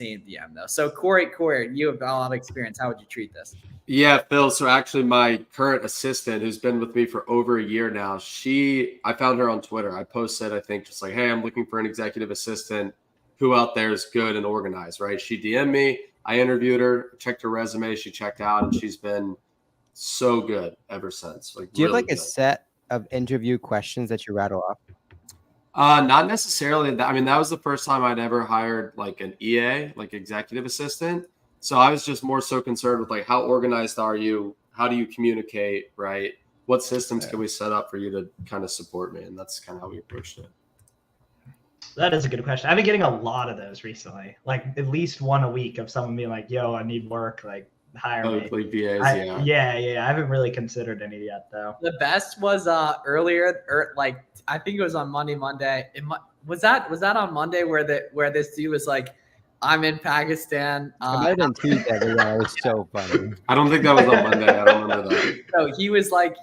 same DM though. So Corey, you have a lot of experience. How would you treat this? Yeah, Phil. So actually my current assistant who's been with me for over a year now, I found her on Twitter. I posted, I think just like, hey, I'm looking for an executive assistant. Who out there is good and organized, right? She DM'd me. I interviewed her, checked her resume. She checked out and she's been so good ever since. Like, do you have really like a set of interview questions that you rattle off? Not necessarily. I mean, that was the first time I'd ever hired like an EA, like executive assistant. So I was just more so concerned with like, how organized are you? How do you communicate, right? What systems can we set up for you to kind of support me? And that's kind of how we approached it. That is a good question. I've been getting a lot of those recently, like at least one a week of someone being like, yo, I need work, like hire me. Like VAs, yeah. I haven't really considered any yet though. The best was earlier, like I think it was on Monday. Was that on Monday where this dude was like, I'm in Pakistan. It might have been Tuesday, but yeah, it was so funny. I don't think that was on Monday. I don't remember that. No, he was like,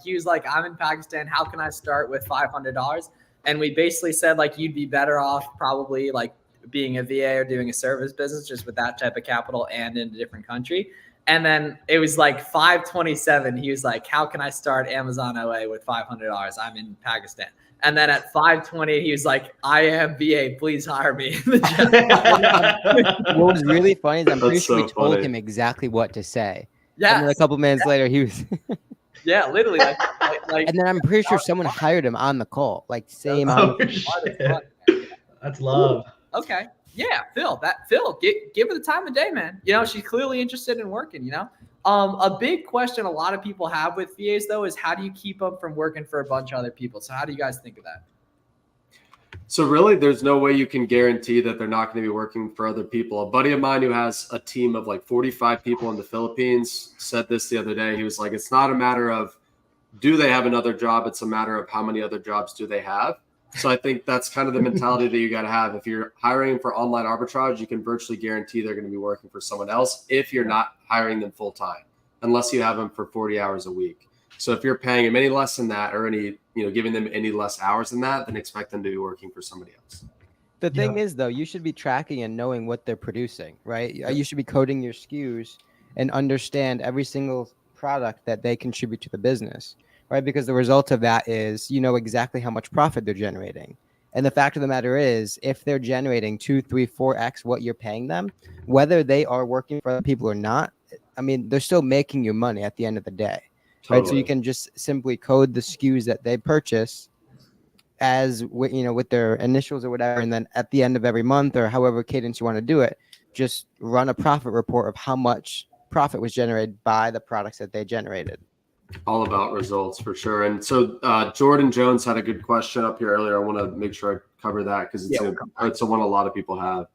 I'm in Pakistan. How can I start with $500? And we basically said like, you'd be better off probably like being a VA or doing a service business just with that type of capital and in a different country. And then it was like 527. He was like, how can I start Amazon OA with $500? I'm in Pakistan. And then at 520, he was like, I am VA, please hire me. What was really funny is I'm pretty sure we told him exactly what to say. Yeah. And then a couple minutes later, he was. Yeah, literally. Like, and then I'm pretty sure someone hired him on the call. Like same. That's love. Okay. Yeah, Phil, give her the time of day, man. You know, she's clearly interested in working, you know. A big question a lot of people have with VAs though is how do you keep them from working for a bunch of other people? So how do you guys think of that? So really, there's no way you can guarantee that they're not going to be working for other people. A buddy of mine who has a team of like 45 people in the Philippines said this the other day. He was like, it's not a matter of do they have another job? It's a matter of how many other jobs do they have? So I think that's kind of the mentality that you got to have. If you're hiring for online arbitrage, you can virtually guarantee they're going to be working for someone else if you're not hiring them full time, unless you have them for 40 hours a week. So if you're paying them any less than that or giving them any less hours than that, then expect them to be working for somebody else. The thing is, though, you should be tracking and knowing what they're producing, right? You should be coding your SKUs and understand every single product that they contribute to the business, right? Because the result of that is you know exactly how much profit they're generating. And the fact of the matter is, if they're generating 2, 3, 4x what you're paying them, whether they are working for other people or not, I mean, they're still making you money at the end of the day. Totally. Right, so you can just simply code the SKUs that they purchase as with their initials or whatever, and then at the end of every month or however cadence you want to do it, just run a profit report of how much profit was generated by the products that they generated. All about results for sure. And so Jordan Jones had a good question up here earlier. I want to make sure I cover that because it's a one a lot of people have.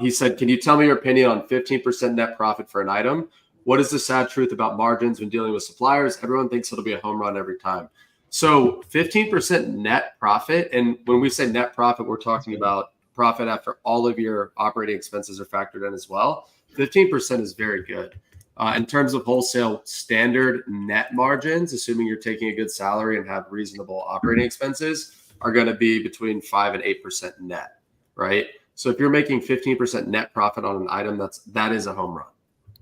He said, can you tell me your opinion on 15% net profit for an item? What is the sad truth about margins when dealing with suppliers? Everyone thinks it'll be a home run every time. So 15% net profit. And when we say net profit, we're talking about profit after all of your operating expenses are factored in as well. 15% is very good. In terms of wholesale standard net margins, assuming you're taking a good salary and have reasonable operating expenses, are going to be between 5 and 8% net, right? So if you're making 15% net profit on an item, that is a home run.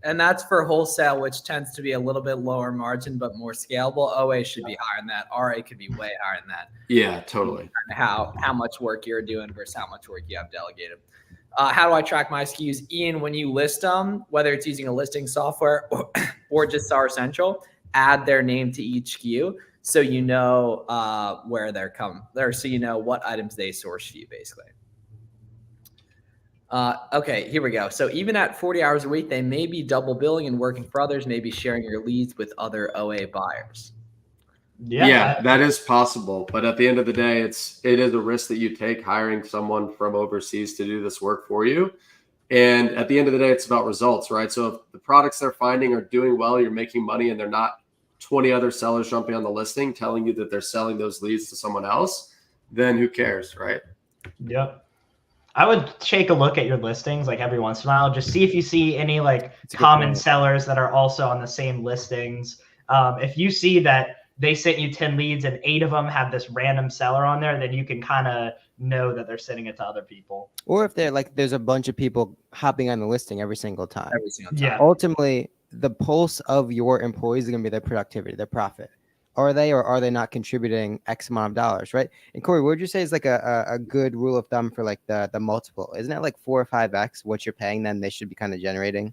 And that's for wholesale, which tends to be a little bit lower margin, but more scalable. OA should be higher than that. RA could be way higher than that. Yeah, totally. How much work you're doing versus how much work you have delegated. How do I track my SKUs? Ian, when you list them, whether it's using a listing software or just Seller Central, add their name to each SKU so you know where they're coming there, so you know what items they source for you, basically. Okay, here we go. So even at 40 hours a week, they may be double billing and working for others, maybe sharing your leads with other OA buyers. Yeah, that is possible. But at the end of the day, it is a risk that you take hiring someone from overseas to do this work for you. And at the end of the day, it's about results, right? So if the products they're finding are doing well, you're making money, and they're not 20 other sellers jumping on the listing telling you that they're selling those leads to someone else, then who cares, right? Yep. I would take a look at your listings like every once in a while, just see if you see any like common sellers that are also on the same listings. If you see that they sent you 10 leads and 8 of them have this random seller on there, then you can kind of know that they're sending it to other people. Or if they're like, there's a bunch of people hopping on the listing every single time. Every single time. Yeah. Ultimately, the pulse of your employees is going to be their productivity, their profit. Are they or are they not contributing X amount of dollars, right? And Corey, what would you say is like a good rule of thumb for like the multiple? Isn't it like 4 or 5x what you're paying them? They should be kind of generating.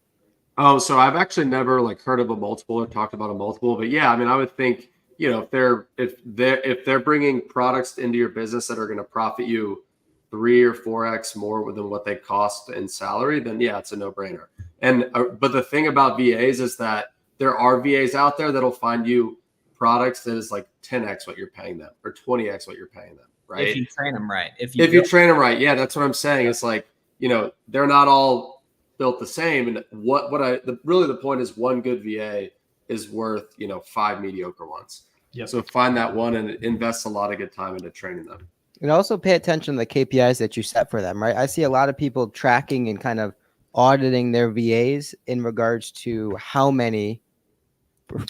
Oh, so I've actually never like heard of a multiple or talked about a multiple, but yeah, I mean, I would think, you know, if they're bringing products into your business that are going to profit you 3 or 4x more than what they cost in salary, then yeah, it's a no-brainer. And but the thing about VAs is that there are VAs out there that'll find you products that is like 10x what you're paying them or 20x what you're paying them, right? If you train them right. If you train them right, yeah, that's what I'm saying. It's like, you know, they're not all built the same. And really the point is one good VA is worth, you know, 5 mediocre ones. Yep. So find that one and invest a lot of good time into training them. And also pay attention to the KPIs that you set for them, right? I see a lot of people tracking and kind of auditing their VAs in regards to how many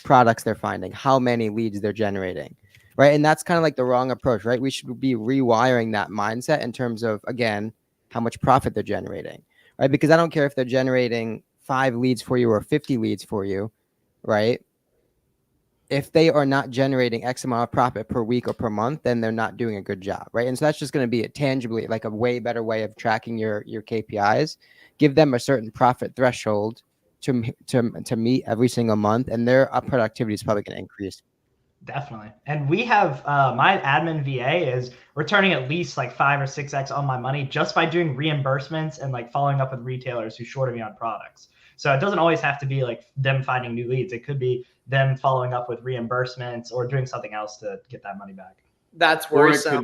products they're finding, how many leads they're generating, right? And that's kind of like the wrong approach, right? We should be rewiring that mindset in terms of, again, how much profit they're generating, right? Because I don't care if they're generating 5 leads for you or 50 leads for you, right? If they are not generating X amount of profit per week or per month, then they're not doing a good job, right? And so that's just going to be tangibly like a way better way of tracking your KPIs. Give them a certain profit threshold to meet every single month, and their productivity is probably going to increase. Definitely. And we have my admin VA is returning at least like 5 or 6x on my money just by doing reimbursements and like following up with retailers who shorted me on products. So it doesn't always have to be like them finding new leads. It could be them following up with reimbursements or doing something else to get that money back. That's worrisome.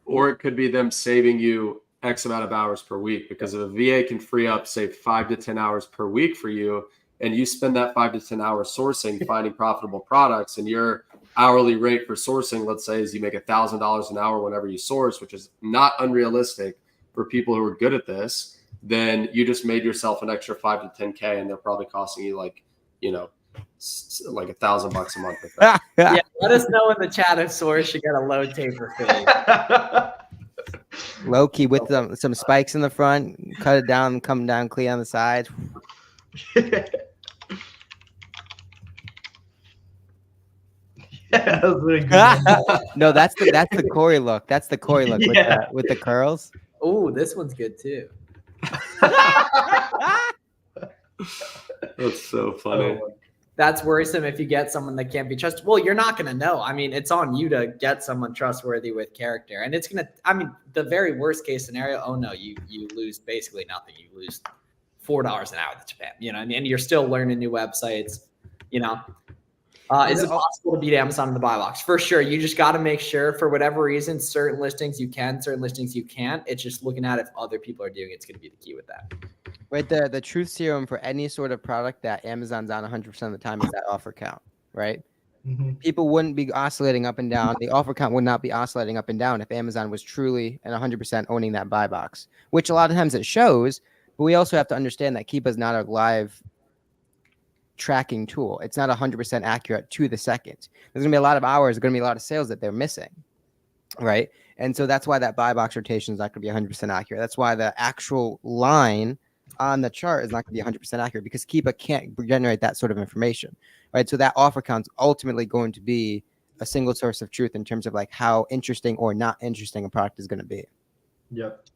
Or it could be them saving you X amount of hours per week, because if a VA can free up, say, 5 to 10 hours per week for you, and you spend that 5 to 10 hours sourcing, finding profitable products, and your hourly rate for sourcing, let's say, is you make $1,000 an hour whenever you source, which is not unrealistic for people who are good at this, then you just made yourself an extra 5 to 10K, and they're probably costing you like, you know, like $1,000 a month. With that. Yeah, let us know in the chat if Source should get a low taper fee. Low key with some spikes in the front, cut it down, come down clean on the sides. That was really good. No, that's the Corey look. That's the Corey look with the curls. Oh, this one's good too. That's so funny. That's worrisome if you get someone that can't be trusted. Well, you're not going to know. I mean, it's on you to get someone trustworthy with character. And it's going to, I mean, the very worst case scenario, oh no, you lose basically nothing. You lose $4 an hour that you pay, you know, and you're still learning new websites, you know. Is it possible to beat Amazon in the buy box? For sure. You just got to make sure, for whatever reason, certain listings you can, certain listings you can't. It's just looking at if other people are doing it. It's going to be the key with that. Right, the truth serum for any sort of product that Amazon's on 100% of the time is that offer count, right? Mm-hmm. People wouldn't be oscillating up and down. The offer count would not be oscillating up and down if Amazon was truly and 100% owning that buy box, which a lot of times it shows. But we also have to understand that Keepa is not a live tracking tool. It's not 100% accurate to the second. There's going to be a lot of hours, there's going to be a lot of sales that they're missing, right? And so that's why that buy box rotation is not going to be 100% accurate. That's why the actual line on the chart is not going to be 100% accurate, because Keepa can't generate that sort of information, right? So that offer count is ultimately going to be a single source of truth in terms of like how interesting or not interesting a product is going to be. Yep.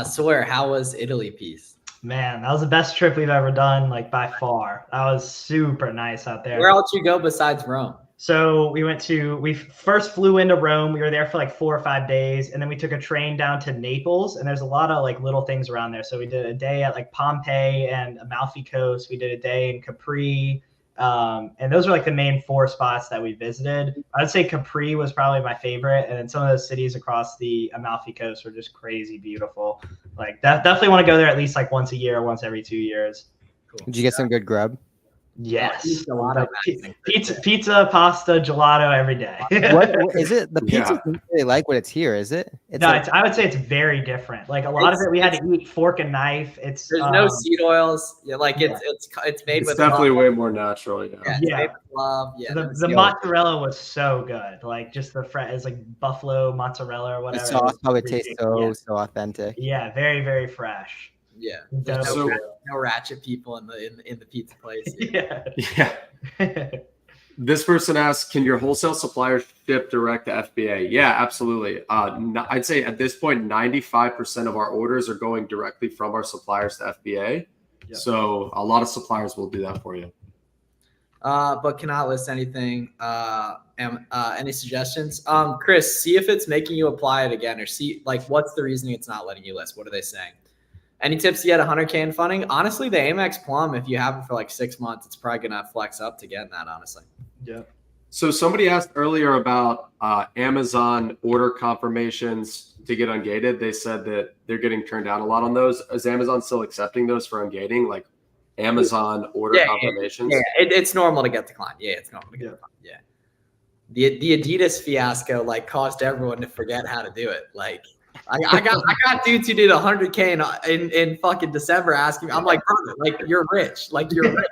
Sawyer, how was Italy piece? Man, that was the best trip we've ever done, like by far. That was super nice out there. Where else you go besides Rome? So we first flew into Rome. We were there for like 4 or 5 days, and then we took a train down to Naples, and there's a lot of like little things around there. So we did a day at like Pompeii and Amalfi Coast. We did a day in Capri. And those are like the main 4 spots that we visited. I'd say Capri was probably my favorite. And then some of those cities across the Amalfi Coast were just crazy beautiful. Like definitely want to go there at least like once a year, once every 2 years. Cool. Did you get some good grub? Yes. Gelato magazine. Pizza, pasta, gelato every day. What is it? The pizza Yeah. isn't really like what it's here, is it? It's No, like, I would say it's very different. Like a lot of it, we had to eat fork and knife. It's There's no seed oils. Yeah, like yeah. it's made It's with definitely love. way more natural. Yeah. Yeah, it's made with love. Yeah, no the seed oils. mozzarella was so good. Like just the it's like buffalo mozzarella or the whatever. sauce probably tastes Ridiculous. so authentic. Yeah, very very fresh. Yeah, Dough. there's So- no ratchet people in the pizza place. Yeah. Yeah. This person asks, can your wholesale suppliers ship direct to FBA? Yeah, absolutely. I'd say at this point, 95% of our orders are going directly from our suppliers to FBA. Yep. So a lot of suppliers will do that for you. But cannot list anything. Any suggestions? Chris, see if it's making you apply it again, or see like what's the reasoning it's not letting you list. What are they saying? Any tips to get 100K in funding? Honestly, the Amex Plum, if you have it for like 6 months, it's probably gonna flex up to get that. Honestly. Yeah. So somebody asked earlier about Amazon order confirmations to get ungated. They said that they're getting turned down a lot on those. Is Amazon still accepting those for ungating, like Amazon order confirmations? Yeah, it's normal to get declined. Yeah, it's normal to get declined. Yeah. The Adidas fiasco like caused everyone to forget how to do it. Like I got dudes who did 100K in fucking December asking me. I'm like, brother, like you're rich. Like you're rich.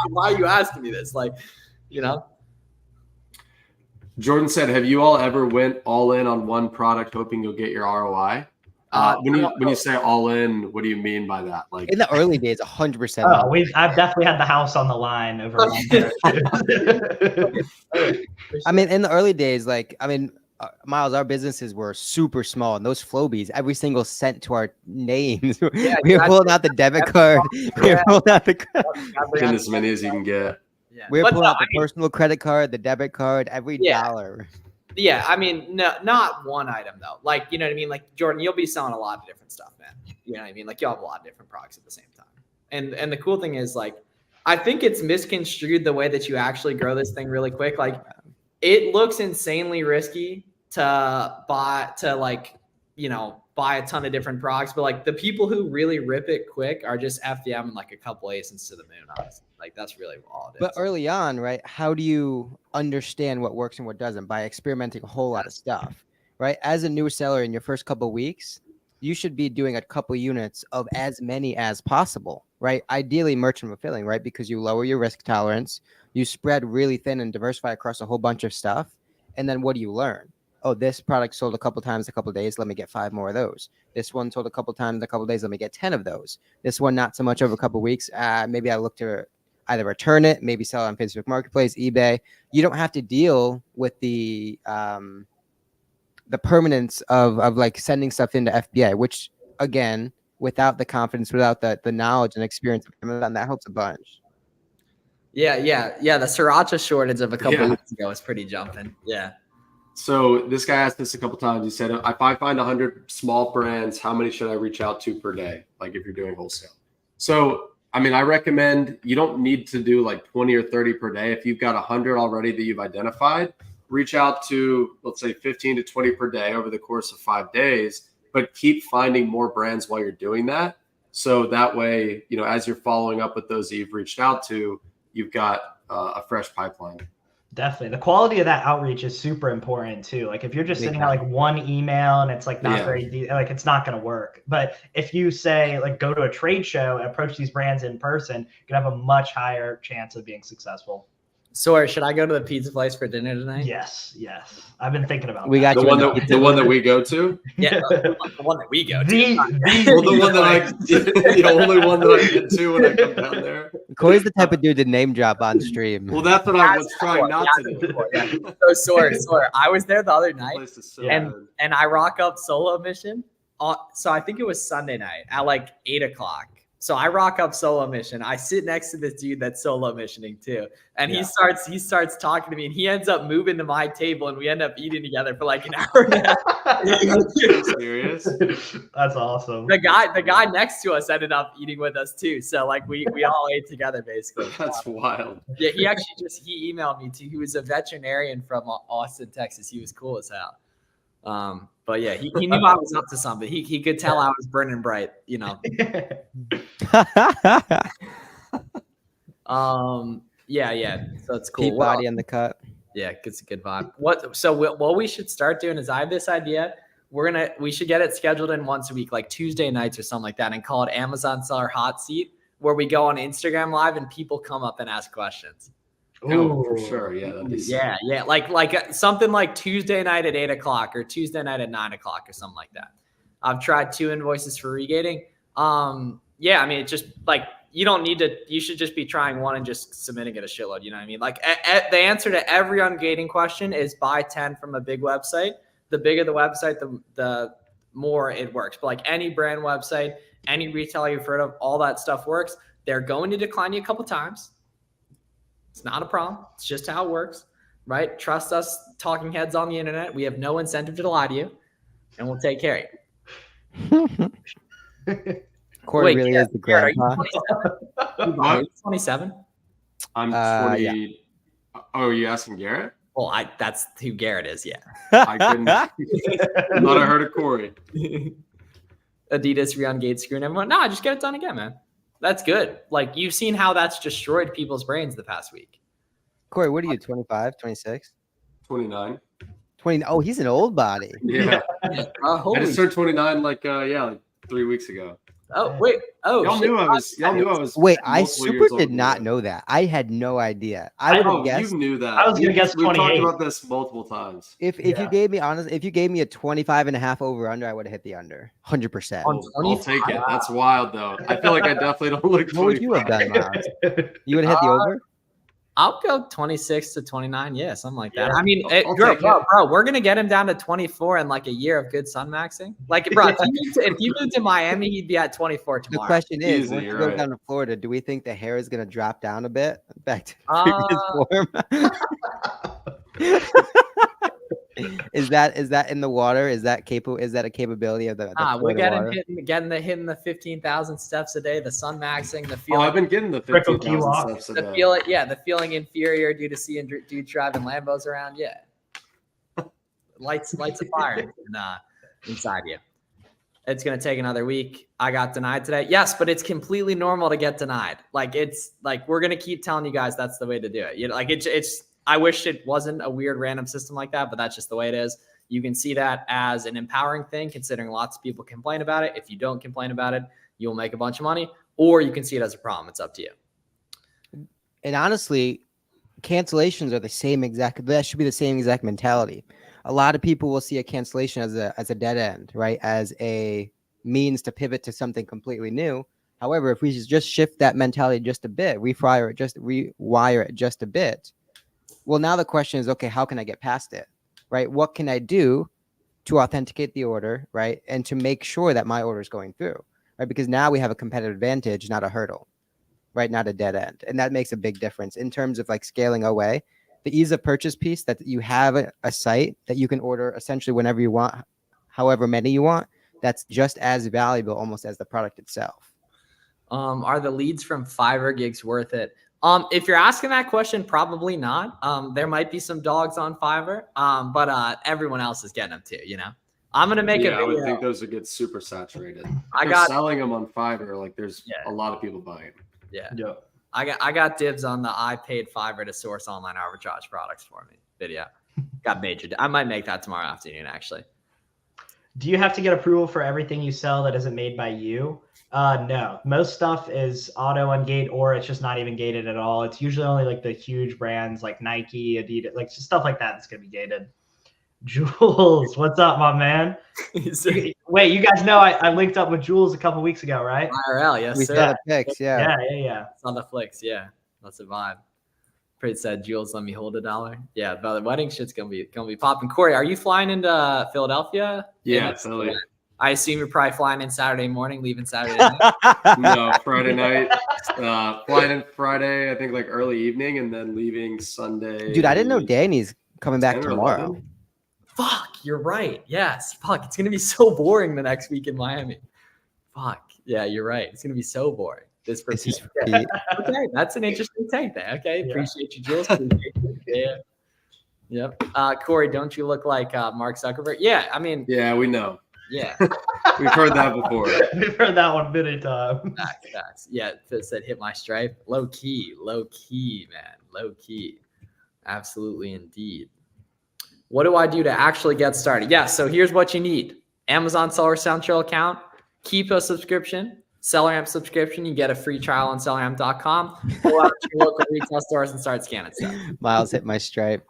Why are you asking me this? Like, you know. Jordan said, have you all ever went all in on one product hoping you'll get your ROI? When you say all in, what do you mean by that? Like In the early days, 100%. Oh, I've definitely had the house on the line over. I mean, in the early days, like, I mean, Miles, our businesses were super small, and those Flobies, every single cent to our names. Yeah, we were pulling out the debit card. We were pulling out the. getting as many as you can get. Yeah. We were But pulling no, out the personal credit card, the debit card, every Yeah. dollar. Yeah, I mean, no, not one item though. Like, you know what I mean? Like, Jordan, you'll be selling a lot of different stuff, man. You know what I mean? Like, you'll have a lot of different products at the same time. And the cool thing is, like, I think it's misconstrued the way that you actually grow this thing really quick. Like, it looks insanely risky to buy a ton of different products, but like the people who really rip it quick are just FDM and like a couple ASINs to the moon, honestly. Like, that's really all it is. But early on, right? How do you understand what works and what doesn't? By experimenting a whole lot of stuff, right? As a new seller in your first couple of weeks, you should be doing a couple units of as many as possible, right? Ideally, merchant fulfilling, right? Because you lower your risk tolerance, you spread really thin and diversify across a whole bunch of stuff. And then what do you learn? Oh, this product sold a couple times, a couple of days. Let me get 5 more of those. This one sold a couple times, a couple of days. Let me get 10 of those. This one, not so much over a couple of weeks. Maybe I look to either return it, maybe sell it on Facebook Marketplace, eBay. You don't have to deal with the permanence of like sending stuff into FBA, which again, without the confidence, without the knowledge and experience, that helps a bunch. Yeah. The Sriracha shortage of a couple weeks ago was pretty jumping. Yeah. So this guy asked this a couple times. He said, if I find 100 small brands, how many should I reach out to per day? Like if you're doing wholesale. So, I mean, I recommend you don't need to do like 20 or 30 per day. If you've got 100 already that you've identified, reach out to, let's say 15 to 20 per day over the course of 5 days, but keep finding more brands while you're doing that. So that way, you know, as you're following up with those that you've reached out to, you've got a fresh pipeline. Definitely. The quality of that outreach is super important too. Like if you're just sending out like one email and it's like not very like it's not going to work. But if you say like go to a trade show and approach these brands in person, you can have a much higher chance of being successful. Sorry, should I go to the pizza place for dinner tonight? Yes. I've been thinking about We that. got The one that we go to? Yeah, the one that we go to. The one that the only one that I get to when I come down there. Corey's the type of dude to name drop on stream. Well, that's what I was trying not to do. Yeah. So sorry. I was there the other night, Place is so and good. and I rock up Solo Mission. So I think it was Sunday night at like 8:00. So I rock up Solo Mission. I sit next to this dude that's solo missioning too, and he starts talking to me, and he ends up moving to my table, and we end up eating together for like an hour and a half. Are you serious? That's awesome. The guy next to us ended up eating with us too. So like we all ate together basically. That's wild. Yeah, he emailed me too. He was a veterinarian from Austin, Texas. He was cool as hell. But yeah, he knew I was up to something. He could tell I was burning bright, you know. Yeah. So it's cool. Peabody in the cut. Yeah, it's a good vibe. What we should start doing is I have this idea. We should get it scheduled in once a week, like Tuesday nights or something like that, and call it Amazon Seller Hot Seat, where we go on Instagram Live and people come up and ask questions. Oh, for sure. Yeah. That'd be sick. Yeah. Like something like Tuesday night at 8:00 or Tuesday night at 9:00 or something like that. I've tried 2 invoices for regating. Yeah, I mean, it's just like you don't need to. You should just be trying one and just submitting it a shitload. You know what I mean? Like the answer to every ungating question is buy 10 from a big website. The bigger the website, the more it works. But like any brand website, any retailer you've heard of, all that stuff works. They're going to decline you a couple times. It's not a problem. It's just how it works, right? Trust us, talking heads on the internet. We have no incentive to lie to you, and we'll take care of you. Corey really is the grandpa. What? 27. I'm 20. Yeah. Oh, are you asking Garrett? Well, that's who Garrett is. Yeah. I couldn't. I thought I heard of Corey. Adidas re-ungate screwing everyone. No, just get it done again, man. That's good. Like you've seen how that's destroyed people's brains the past week. Corey, what are you, 25, 26? 29. 20. Oh, he's an old body. Yeah. I Holy just turned 29 like 3 weeks ago. Oh, wait. Oh, Y'all shit. knew I was. Wait, I multiple super years older did than not you. know that. I had no idea. I would have Oh, guessed you knew that. I was gonna guess We've talked 28. about this multiple times. if you gave me if you gave me a 25 and a half over under, I would have hit the under 100%. I'll take it. That's wild though. I feel like I definitely don't look. What would you have 25. done, Miles? You would have hit the over? I'll go 26 to 29. Yeah, something like that. Yeah. I mean, I'll bro, take bro, we're gonna get him down to 24 in like a year of good sun maxing. Like, bro, if you moved to Miami, he'd be at 24 The tomorrow. question is, Easy, once you you're go right. down to Florida, do we think the hair is going to drop down a bit back to previous form? Is that in the water? Is that capable? Is that a capability of the we're Florida water? hitting the 15,000 steps a day, the sun maxing, the Oh, feeling. I've been getting the Trickle key 15,000 walk. steps a the day. the feeling inferior due to seeing dudes driving Lambos around. Yeah, lights a fire inside you. It's gonna take another week. I got denied today. Yes, but it's completely normal to get denied. Like it's like we're gonna keep telling you guys that's the way to do it. You know, like it's. I wish it wasn't a weird random system like that, but that's just the way it is. You can see that as an empowering thing, considering lots of people complain about it. If you don't complain about it, you'll make a bunch of money, or you can see it as a problem. It's up to you. And honestly, cancellations are the same exact. That should be the same exact mentality. A lot of people will see a cancellation as a dead end, right? As a means to pivot to something completely new. However, if we just shift that mentality just a bit, rewire it just a bit. Well, now the question is, okay, how can I get past it, right? What can I do to authenticate the order, right? And to make sure that my order is going through, right? Because now we have a competitive advantage, not a hurdle, right? Not a dead end. And that makes a big difference in terms of like scaling away. The ease of purchase piece, that you have a site that you can order essentially whenever you want, however many you want, that's just as valuable almost as the product itself. Are the leads from Fiverr gigs worth it? If you're asking that question, probably not. There might be some dogs on Fiverr, but everyone else is getting them too. You know, I'm gonna make a video. I would think those would get super saturated. I They're got selling them on Fiverr. Like there's a lot of people buying. yeah. Yeah. I got dibs on the I paid Fiverr to source online arbitrage products for me video. Got major. I might make that tomorrow afternoon actually. Do you have to get approval for everything you sell that isn't made by you? No, most stuff is auto ungate, or it's just not even gated at all. It's usually only like the huge brands like Nike, Adidas, like just stuff like that that's gonna be gated. Jules, what's up, my man? Wait, you guys know I linked up with Jules a couple weeks ago, right? IRL, yes We sir. saw the pics, yeah. Yeah. It's on the flicks, yeah. That's a vibe. Pretty said, Jules, let me hold $1. Yeah, but the wedding shit's gonna be popping. Corey, are you flying into Philadelphia? Yeah, Philly. I assume you're probably flying in Saturday morning, leaving Saturday night. No, Friday night. Flying in Friday, I think like early evening, and then leaving Sunday. Dude, I didn't know Danny's coming back 10 or tomorrow. 11. Fuck, you're right. Yes. Fuck, it's gonna be so boring the next week in Miami. Fuck. Yeah, you're right. It's gonna be so boring. This for This is Pete. Pete. Okay, that's an interesting take there. Okay, Yeah. appreciate you, Jules. Appreciate you. Yeah. Yep. Corey, don't you look like Mark Zuckerberg? Yeah, I mean, Yeah, we know. yeah. We've heard that before. We've heard that one many times. Facts. Yeah, it said hit my stripe. Low key, man. Low key. Absolutely, indeed. What do I do to actually get started? Yeah, so here's what you need. Amazon Seller Central account, keep a subscription, SellerAmp subscription. You get a free trial on selleramp.com. Go out to your local retail stores and start scanning stuff. Miles hit my stripe.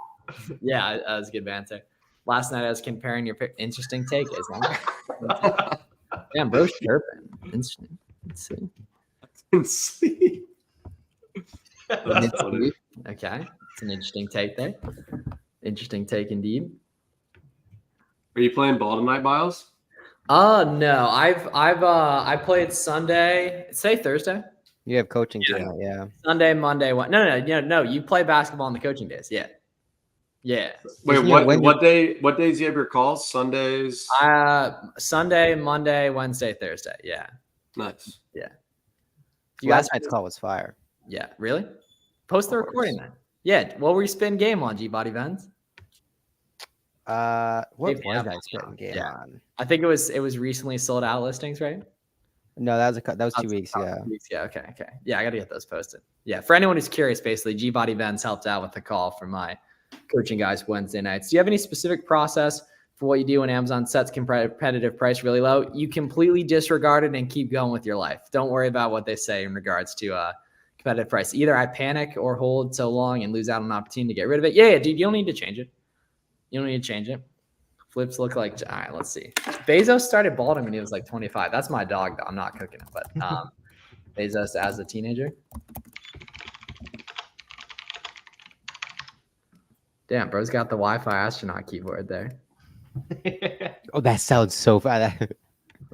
Yeah, that was a good banter. Last night I was comparing your interesting take, isn't it? Damn, bro's chirping. Interesting. Let's see. See. That's funny. Okay, it's an interesting take there. Interesting take indeed. Are you playing ball tonight, Miles? No, I played Sunday. Say Thursday. You have coaching tonight, yeah. Sunday, Monday. No. You play basketball on the coaching days. Yeah. Wait, Isn't it what day? What days do you have your calls? Sundays. Sunday, Monday, Wednesday, Thursday. Yeah. Nice. You guys, Last night's call was fire. yeah, really? Post the recording then. Yeah. What were you spin game on, G-Body Vens? What Maybe was I'm that not spitting sure. game Yeah. on? I think it was recently sold out listings, right? No, that was 2 weeks. Yeah. 2 weeks. Yeah. Okay. Yeah, I got to get those posted. Yeah. For anyone who's curious, basically, G-Body Vens helped out with the call for my coaching guys Wednesday nights. Do you have any specific process for what you do when Amazon sets competitive price really low? You completely disregard it and keep going with your life. Don't worry about what they say in regards to competitive price. Either I panic or hold so long and lose out on an opportunity to get rid of it. Yeah, dude, you don't need to change it. Flips look like, all right, let's see. Bezos started balding when he was like 25. That's my dog, though. I'm not cooking it, but Bezos as a teenager. Damn, bro's got the Wi-Fi astronaut keyboard there. Oh, that sounds so bad.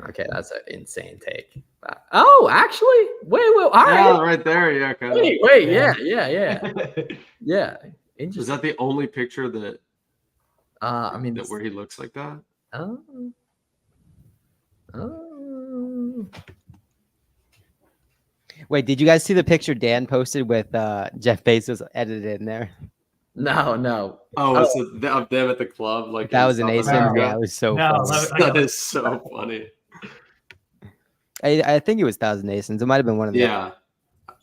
Okay, that's an insane take. Oh, actually, wait, all right. Yeah, right there. Yeah, kind of. Wait, yeah. Yeah. Is Interesting. that the only picture that I mean, where he looks like that? oh. Wait, did you guys see the picture Dan posted with Jeff Bezos edited in there? No. Oh, it's of them at the club. Like That in was an South ace. America? Yeah, it was so No, funny. That is so funny. I think it was Thousand Asons. It might have been one of them. Yeah,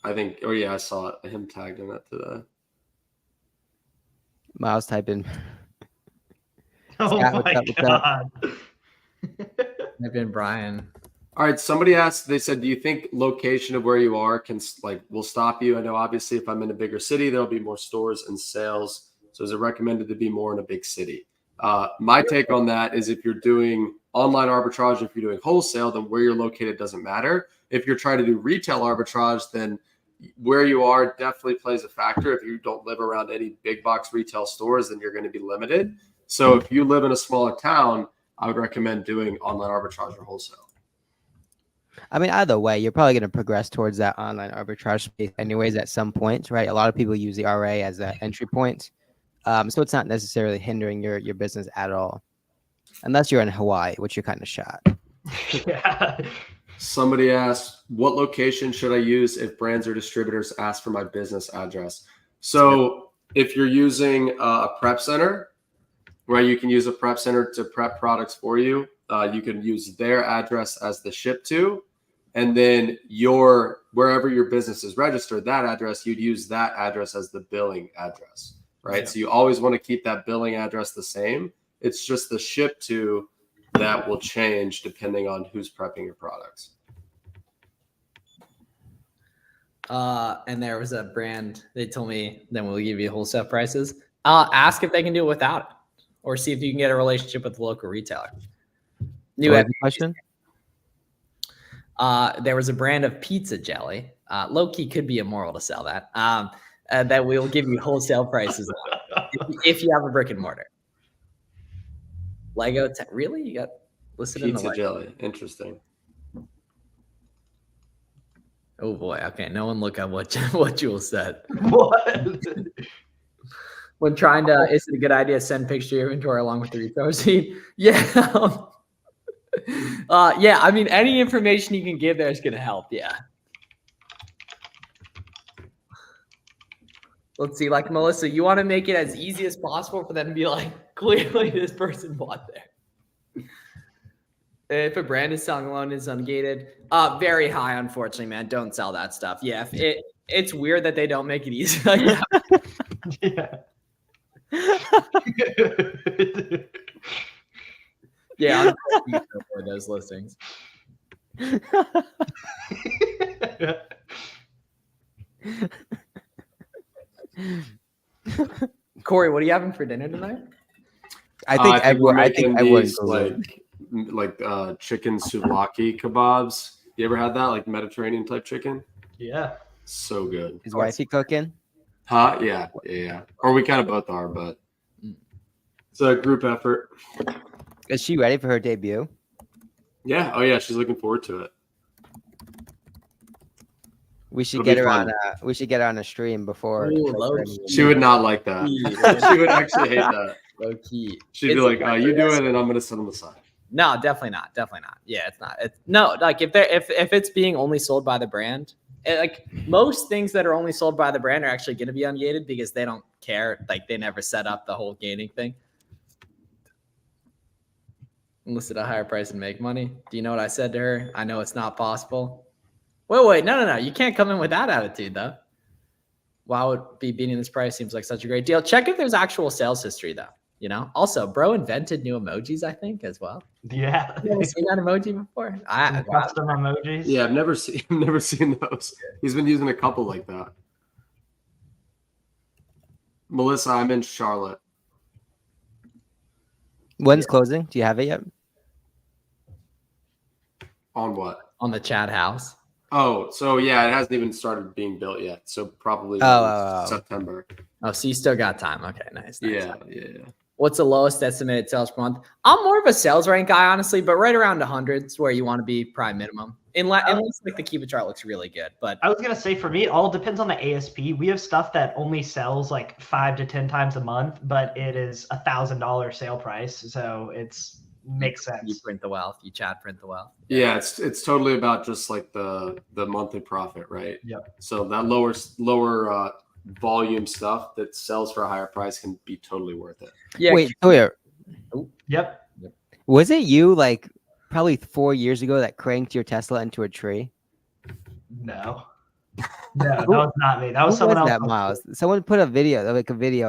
I think. Or yeah, I saw it. Him tagged in that today. Miles type in. Oh Scott, my what's up? god. I've been Brian. All right. Somebody asked. They said, "Do you think location of where you are will stop you?" I know, obviously, if I'm in a bigger city, there'll be more stores and sales. So, is it recommended to be more in a big city? My take on that is, if you're doing online arbitrage, if you're doing wholesale, then where you're located doesn't matter. If you're trying to do retail arbitrage, then where you are definitely plays a factor. If you don't live around any big box retail stores, then you're going to be limited. So, if you live in a smaller town, I would recommend doing online arbitrage or wholesale. I mean, either way, you're probably going to progress towards that online arbitrage space anyways at some point, right? A lot of people use the RA as an entry point. So it's not necessarily hindering your business at all. Unless you're in Hawaii, which you're kind of shot. Yeah. Somebody asked, what location should I use if brands or distributors ask for my business address? So if you're using a prep center, where you can use a prep center to prep products for you, you can use their address as the ship to, and then wherever your business is registered, that address, you'd use that address as the billing address, right? Yeah. So you always want to keep that billing address the same. It's just the ship to that will change depending on who's prepping your products. And there was a brand, they told me, then we'll give you wholesale prices. Ask if they can do it without it, or see if you can get a relationship with the local retailer. New question? There was a brand of pizza jelly. Low-key could be immoral to sell that. That we'll give you wholesale prices if you have a brick and mortar. Lego, really? You got listed in the pizza jelly. Interesting. Oh boy. Okay, no one look at what Jules said. What? When trying to, is it a good idea to send picture inventory along with the repo receipt? Yeah. Yeah. I mean, any information you can give there is going to help. Yeah. Let's see. Like Melissa, you want to make it as easy as possible for them to be like, clearly this person bought there. If a brand is selling alone is ungated, very high, unfortunately, man. Don't sell that stuff. Yeah. it's weird that they don't make it easy like that. Yeah. Yeah, I'm for those listings. Corey, what are you having for dinner tonight? I think we're everyone. I think making everyone these goes like chicken souvlaki kebabs. You ever had that, like Mediterranean type chicken? Yeah. So good. Is wifey cooking? Huh? Yeah. Or we kind of both are, but it's a group effort. Is she ready for her debut? Yeah. Oh yeah, she's looking forward to it. We should It'll get be her fun. on. We should get her on a stream before. Ooh, low key. She would not like that. She would actually hate that. Low key. She'd be like, "You do it, and I'm gonna sit on the side." No, definitely not. Definitely not. Yeah, it's not. It's no, like if it's being only sold by the brand, like most things that are only sold by the brand are actually going to be ungated because they don't care. Like they never set up the whole gating thing. List at a higher price and make money. Do you know what I said to her? I know it's not possible. Wait, no. You can't come in with that attitude though. Why would be beating this price? Seems like such a great deal. Check if there's actual sales history though. You know, also, bro invented new emojis, I think, as well. Yeah. You ever seen that emoji before? Custom emojis. Yeah, I've never seen those. He's been using a couple like that. Melissa, I'm in Charlotte. When's closing? Do you have it yet? On what? On the Chad house. Oh, so yeah, it hasn't even started being built yet. So probably September. Oh, so you still got time. Okay, nice. Yeah. What's the lowest estimated sales per month? I'm more of a sales rank guy, honestly, but right around 100 is where you want to be prime minimum. Unless like the Kiva chart looks really good. But I was gonna say for me, it all depends on the ASP. We have stuff that only sells like 5 to 10 times a month, but it is $1,000 sale price, so it's makes sense. You print the wealth. You Chad print the wealth. Yeah, it's totally about just like the monthly profit, right? Yep. So that lower volume stuff that sells for a higher price can be totally worth it. Yeah. Wait, Toya, Yep. was it you like probably 4 years ago that cranked your Tesla into a tree? No, that was not me. That was Who someone else. that, Miles? Someone put a video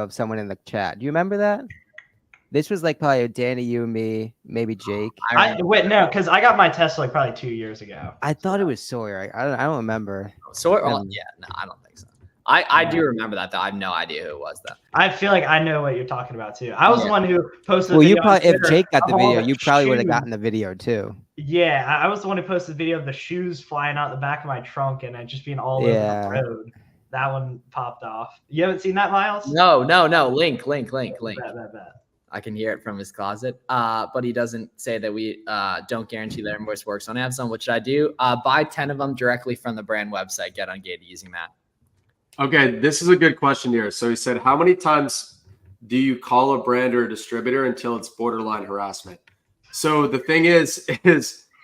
of someone in the chat. Do you remember that? This was like probably Danny, you, me, maybe Jake. Wait, no, because I got my Tesla like probably 2 years ago. I thought it was Sawyer. I don't remember. So yeah, no, I don't think so. I do remember that though. I have no idea who it was though. I feel like I know what you're talking about too. I was the one who posted. Well, the you video probably on if Twitter Jake got the of all video, you probably would have shoes. gotten the video too. Yeah, I was the one who posted the video of the shoes flying out the back of my trunk and it just being all over the road. That one popped off. You haven't seen that, Miles? No. Link. Bet. I can hear it from his closet. But he doesn't say that we don't guarantee that invoice works on Amazon, which I do. Buy 10 of them directly from the brand website. Get ungated using that. Okay, this is a good question here. So he said, how many times do you call a brand or a distributor until it's borderline harassment? So the thing is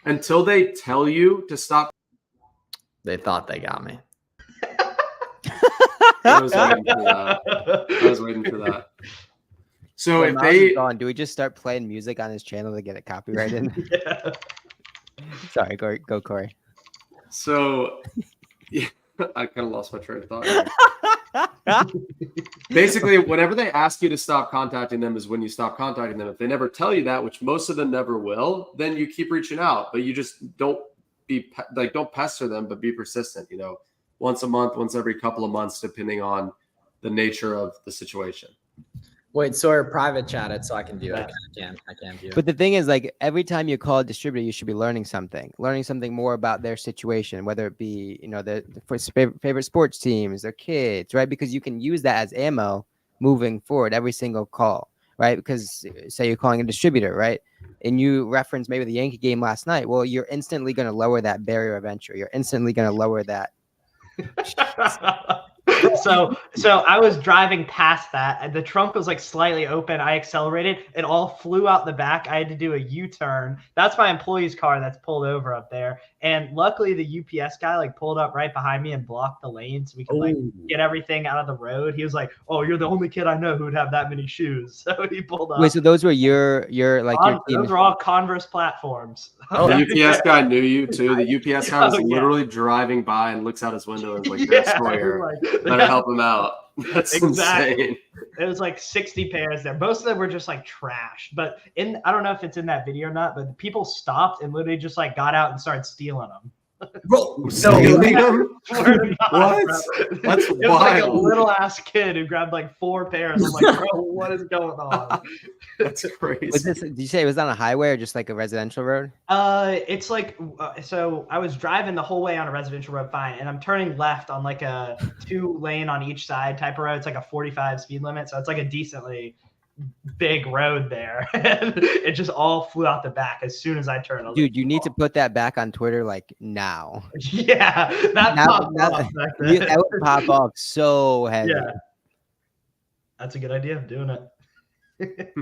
until they tell you to stop. They thought they got me. I was waiting for that. So Wait, if Miles they is gone, do we just start playing music on his channel to get it copyrighted? Yeah. Sorry, go Corey. So yeah, I kind of lost my train of thought. Basically, whenever they ask you to stop contacting them is when you stop contacting them. If they never tell you that, which most of them never will, then you keep reaching out, but you just don't pester them, but be persistent, once a month, once every couple of months, depending on the nature of the situation. Wait, Sawyer, private chat it so I can view it. I can view it. But the thing is, like every time you call a distributor, you should be learning something more about their situation, whether it be, their favorite sports teams, their kids, right? Because you can use that as ammo moving forward every single call, right? Because say you're calling a distributor, right? And you reference maybe the Yankee game last night. Well, you're instantly going to lower that barrier of entry. You're instantly going to lower that. So I was driving past that, and the trunk was like slightly open. I accelerated, it all flew out the back. I had to do a U-turn. That's my employee's car that's pulled over up there. And luckily the UPS guy like pulled up right behind me and blocked the lane so we could like get everything out of the road. He was like, "Oh, you're the only kid I know who would have that many shoes." So he pulled up. Wait, so those were your like your team? Those are all Converse platforms. Oh, the UPS guy knew you too. The UPS guy was Oh, yeah. literally driving by and looks out his window and is like, Yeah, "That's Sawyer. like, Better help him out." That's Exactly. insane. It was like 60 pairs there. Most of them were just like trash. But I don't know if it's in that video or not, but people stopped and literally just like got out and started stealing them. Bro, Stealing them? Swear to God, What? bro. That's It was like a wild. little ass kid who grabbed like 4 pairs. I'm like, bro, what is going on? That's crazy. Was this? Did you say it was on a highway or just like a residential road? It's like so I was driving the whole way on a residential road, fine, and I'm turning left on like a 2-lane on each side type of road. It's like a 45 speed limit, so it's like a decently big road there. And it just all flew out the back as soon as I turned. I was Dude, like, you need to put that back on Twitter like now. yeah, that Now- popped now- off back You- then. that would pop off so heavy. Yeah, that's a good idea of doing it.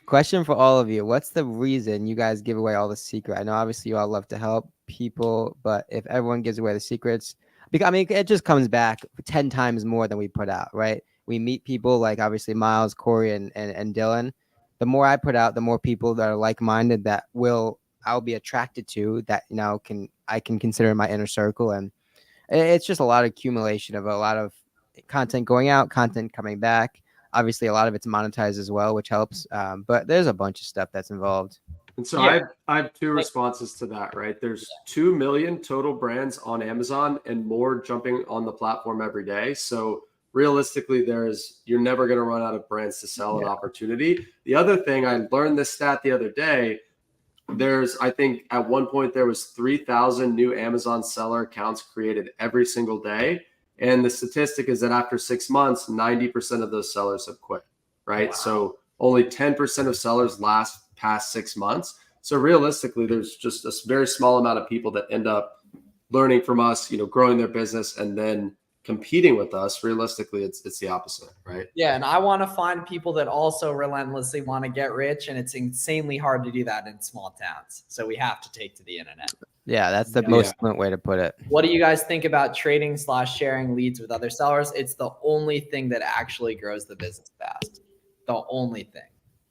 Question for all of you. What's the reason you guys give away all the secret? I know obviously you all love to help people, but if everyone gives away the secrets, because I mean it just comes back 10 times more than we put out, right? We meet people like obviously Miles, Corey, and Dylan. The more I put out, the more people that are like-minded that I'll be attracted to, that I can consider in my inner circle. And it's just a lot of accumulation of a lot of content going out, content coming back. Obviously, a lot of it's monetized as well, which helps. But there's a bunch of stuff that's involved. And so Yeah. I have two responses to that, right? There's 2 million total brands on Amazon and more jumping on the platform every day. So realistically, you're never going to run out of brands to sell an opportunity. The other thing, I learned this stat the other day. I think at one point there was 3,000 new Amazon seller accounts created every single day. And the statistic is that after 6 months, 90% of those sellers have quit, right? Wow. So only 10% of sellers last past 6 months. So realistically, there's just a very small amount of people that end up learning from us, growing their business and then competing with us. Realistically, it's the opposite, right? Yeah, and I want to find people that also relentlessly want to get rich, and it's insanely hard to do that in small towns. So we have to take to the internet. Yeah, that's the most fluent way to put it. What do you guys think about trading/sharing leads with other sellers? It's the only thing that actually grows the business fast. The only thing,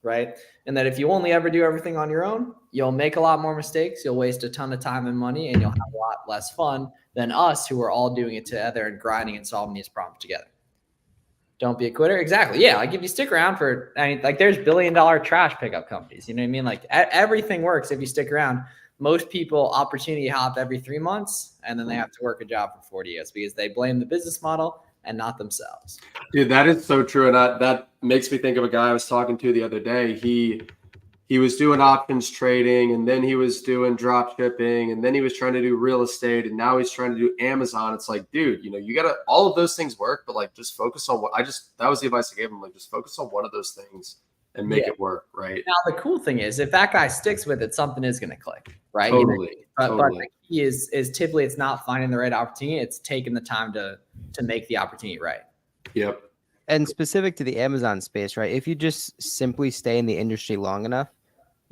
right? And that if you only ever do everything on your own, you'll make a lot more mistakes. You'll waste a ton of time and money, and you'll have a lot less fun than us who are all doing it together and grinding and solving these problems together. Don't be a quitter. Exactly. Yeah. Like if you stick around there's $1 billion trash pickup companies, you know what I mean? Like everything works if you stick around. Most people opportunity hop every 3 months and then they have to work a job for 40 years because they blame the business model and not themselves. Dude, that is so true. And that makes me think of a guy I was talking to the other day. He was doing options trading, and then he was doing drop shipping, and then he was trying to do real estate, and now he's trying to do Amazon. It's like, dude, you gotta, all of those things work, but like just focus on that was the advice I gave him. Like just focus on one of those things and make it work, right? Now the cool thing is if that guy sticks with it, something is gonna click, right? Totally. But the key is typically it's not finding the right opportunity, it's taking the time to make the opportunity right. Yep. And specific to the Amazon space, right? If you just simply stay in the industry long enough,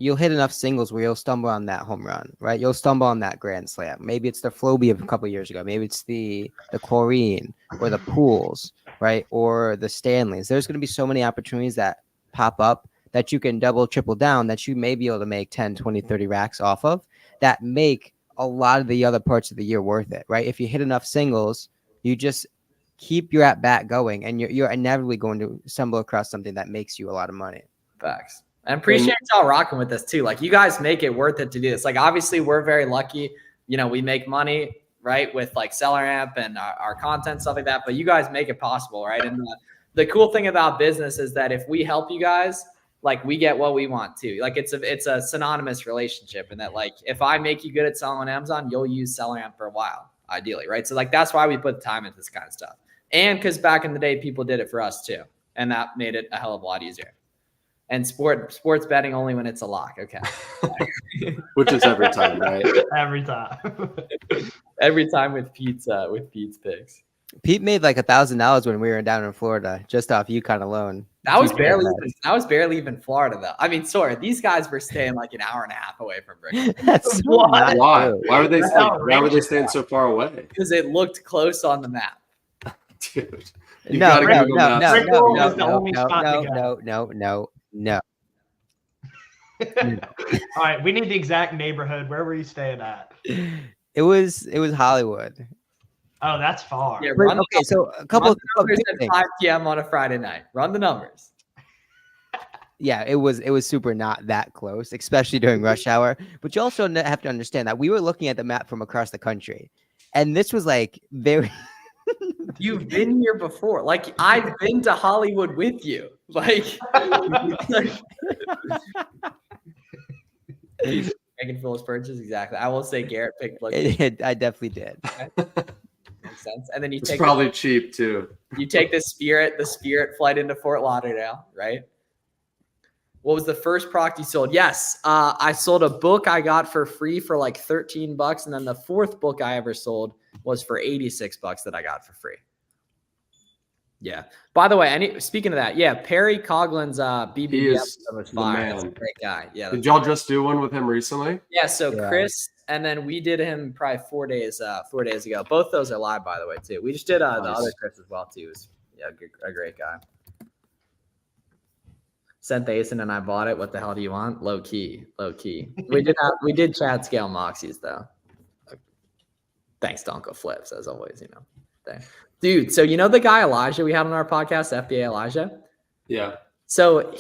you'll hit enough singles where you'll stumble on that home run, right? You'll stumble on that grand slam. Maybe it's the Floby of a couple of years ago. Maybe it's the Chlorine or the Pools, right? Or the Stanleys. There's going to be so many opportunities that pop up that you can double, triple down that you may be able to make 10, 20, 30 racks off of that make a lot of the other parts of the year worth it, right? If you hit enough singles, you just keep your at bat going and you're inevitably going to stumble across something that makes you a lot of money. Facts. And appreciate y'all rocking with us too. Like you guys make it worth it to do this. Like obviously we're very lucky, we make money, right? With like SellerAmp and our content, stuff like that, but you guys make it possible, right? And the cool thing about business is that if we help you guys, like we get what we want too. Like it's a synonymous relationship, and that like if I make you good at selling on Amazon, you'll use SellerAmp for a while, ideally, right? So like that's why we put time into this kind of stuff. And because back in the day, people did it for us too, and that made it a hell of a lot easier. And sports betting only when it's a lock. Okay. Which is every time, right? Every time. Every time with Pete's picks. Pete made like $1,000 when we were down in Florida, just off UConn alone. That was Keep barely that. even, that was barely even Florida though. I mean, sorry, these guys were staying like an hour and a half away from Brigham That's so What? not Why? true. Why were they That's why were they outrageous. staying so far away? because it looked close on the map. Dude. You No, gotta no, Google no, Maps. no, Rick no, Roll no, is the no, only no, spot to no, go. no. All right, we need the exact neighborhood. Where were you staying at? It was Hollywood. Oh, that's far. Yeah, But, run the okay, so a couple run of the numbers quick at things. 5 p.m. on a Friday night. Run the numbers. Yeah, it was super not that close, especially during rush hour. But you also have to understand that we were looking at the map from across the country, and this was like very. You've been here before. Like I've been to Hollywood with you. Like, he's making Phillips purchase exactly. I will say Garrett picked like I definitely did. makes sense. And then you It's take probably cheap too. you take the Spirit flight into Fort Lauderdale, right? What was the first product you sold? Yes, I sold a book I got for free for like $13, and then the fourth book I ever sold was for $86 that I got for free. Yeah. By the way, speaking of that, yeah, Perry Coughlin's BBB He is episode was the fire. That's a man. great guy. Yeah. Did y'all just do one with him recently? Yeah. So Yeah. Chris, and then we did him probably 4 days ago. Both those are live, by the way, too. We just did the Nice. other Chris as well too. He was a great guy. Sent the Asen and I bought it. What the hell do you want? Low key. We did Chad scale Moxies though. Thanks to Uncle Flips as always. Dude. So you know the guy Elijah we had on our podcast, FBA Elijah. Yeah. So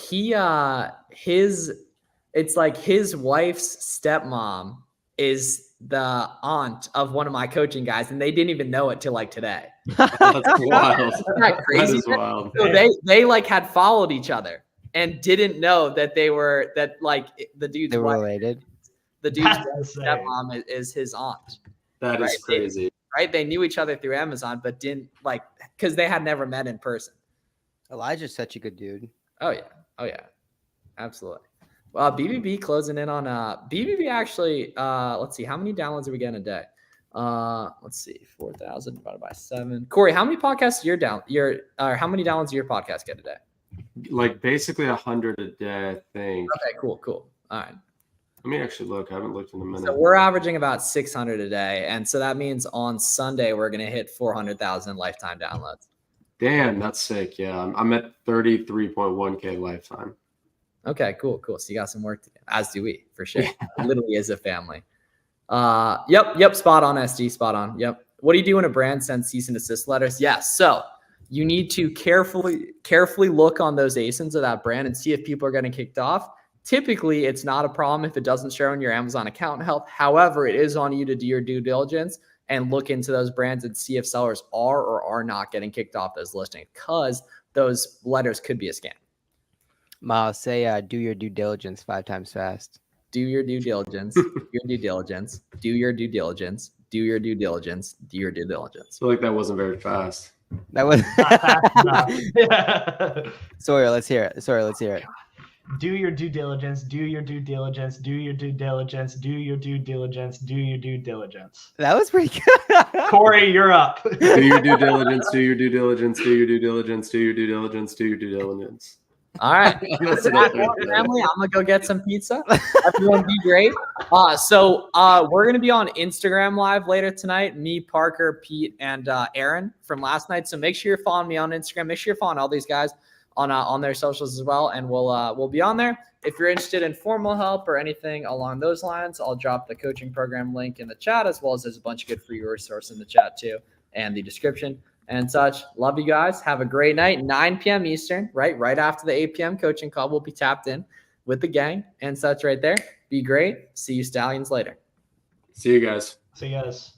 it's like his wife's stepmom is the aunt of one of my coaching guys, and they didn't even know it till like today. That's wild. Isn't that crazy? That is wild. So they like had followed each other and didn't know that the dude's They were wife, related. the dude's That's wife's insane. stepmom is his aunt. That is Right. crazy. Right? They knew each other through Amazon, but didn't because they had never met in person. Elijah's such a good dude. Oh yeah, absolutely. Well, BBB closing in on BBB actually. Let's see, how many downloads are we getting a day? Let's see, 4,000 divided by 7. Corey, how many podcasts how many downloads do your podcast get a day? Like basically 100 a day, I think. Okay, cool. All right. Let me actually look. I haven't looked in a minute. So we're averaging about 600 a day, and so that means on Sunday we're gonna hit 400,000 lifetime downloads. Damn, that's sick. Yeah, I'm at 33.1K lifetime. Okay, cool. So you got some work to do, as do we, for sure. Literally is a family. Yep. Spot on, SD. Spot on. Yep. What do you do when a brand sends cease and desist letters? Yes. So you need to carefully look on those ASINs of that brand and see if people are getting kicked off. Typically, it's not a problem if it doesn't show in your Amazon account health. However, it is on you to do your due diligence and look into those brands and see if sellers are or are not getting kicked off those listings, because those letters could be a scam. Miles, say do your due diligence 5 times fast. Do your due diligence. Do your due diligence. Do your due diligence. Do your due diligence. Do your due diligence. I feel like that wasn't very fast. That was Not fast enough. Sawyer, let's hear it. Do your due diligence. Do your due diligence. Do your due diligence. Do your due diligence. Do your due diligence. That was pretty good. Corey, you're up. Do your due diligence. Do your due diligence. Do your due diligence. Do your due diligence. Do your due diligence. All right. That's Family, I'm gonna go get some pizza. Everyone be great. So we're gonna be on Instagram Live later tonight. Me, Parker, Pete, and Aaron from last night. So make sure you're following me on Instagram. Make sure you're following all these guys on their socials as well, and we'll be on there. If you're interested in formal help or anything along those lines, I'll drop the coaching program link in the chat, as well as there's a bunch of good free resources in the chat too, and the description and such. Love you guys. Have a great night. 9 p.m. Eastern, right after the 8 p.m. coaching call. We'll be tapped in with the gang and such right there. Be great. See you Stallions later. See you guys. See you guys.